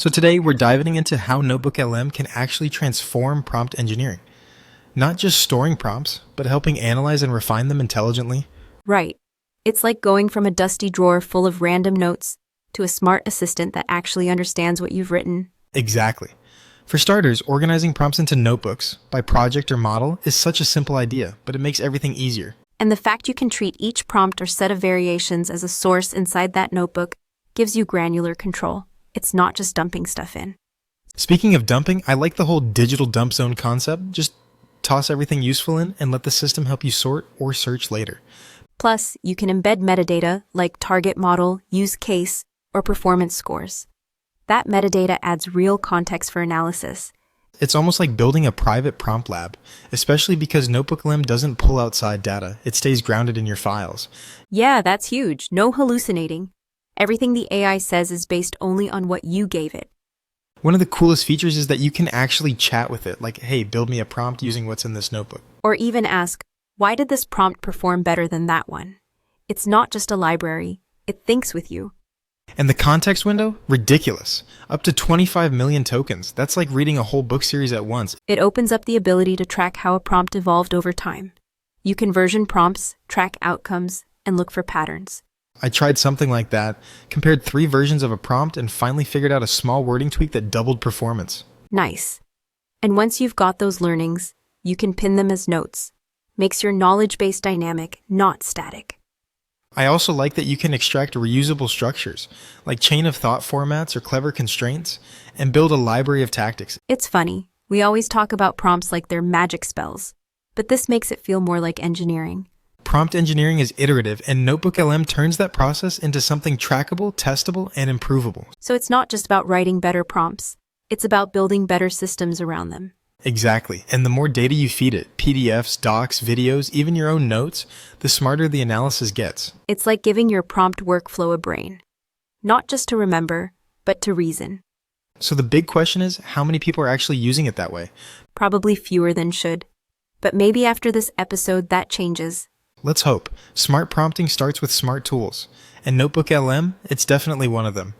So today we're diving into how NotebookLM can actually transform prompt engineering. Not just storing prompts, but helping analyze and refine them intelligently. Right. It's like going from a dusty drawer full of random notes to a smart assistant that actually understands what you've written. Exactly. For starters, organizing prompts into notebooks by project or model is such a simple idea, but it makes everything easier. And the fact you can treat each prompt or set of variations as a source inside that notebook gives you granular control. It's not just dumping stuff in. Speaking of dumping, I like the whole digital dump zone concept. Just toss everything useful in and let the system help you sort or search later. Plus, you can embed metadata like target model, use case, or performance scores. That metadata adds real context for analysis. It's almost like building a private prompt lab, especially because NotebookLM doesn't pull outside data. It stays grounded in your files. Yeah, that's huge. No hallucinating. Everything the AI says is based only on what you gave it. One of the coolest features is that you can actually chat with it, like, hey, build me a prompt using what's in this notebook. Or even ask, why did this prompt perform better than that one? It's not just a library. It thinks with you. And the context window? Ridiculous. Up to 25 million tokens. That's like reading a whole book series at once. It opens up the ability to track how a prompt evolved over time. You can version prompts, track outcomes, and look for patterns. I tried something like that, compared 3 versions of a prompt, and finally figured out a small wording tweak that doubled performance. Nice. And once you've got those learnings, you can pin them as notes. Makes your knowledge base dynamic, not static. I also like that you can extract reusable structures, like chain of thought formats or clever constraints, and build a library of tactics. It's funny. We always talk about prompts like they're magic spells, but this makes it feel more like engineering. Prompt engineering is iterative, and NotebookLM turns that process into something trackable, testable, and improvable. So it's not just about writing better prompts. It's about building better systems around them. Exactly. And the more data you feed it, PDFs, docs, videos, even your own notes, the smarter the analysis gets. It's like giving your prompt workflow a brain. Not just to remember, but to reason. So the big question is, how many people are actually using it that way? Probably fewer than should. But maybe after this episode that changes. Let's hope. Smart prompting starts with smart tools. And NotebookLM, it's definitely one of them.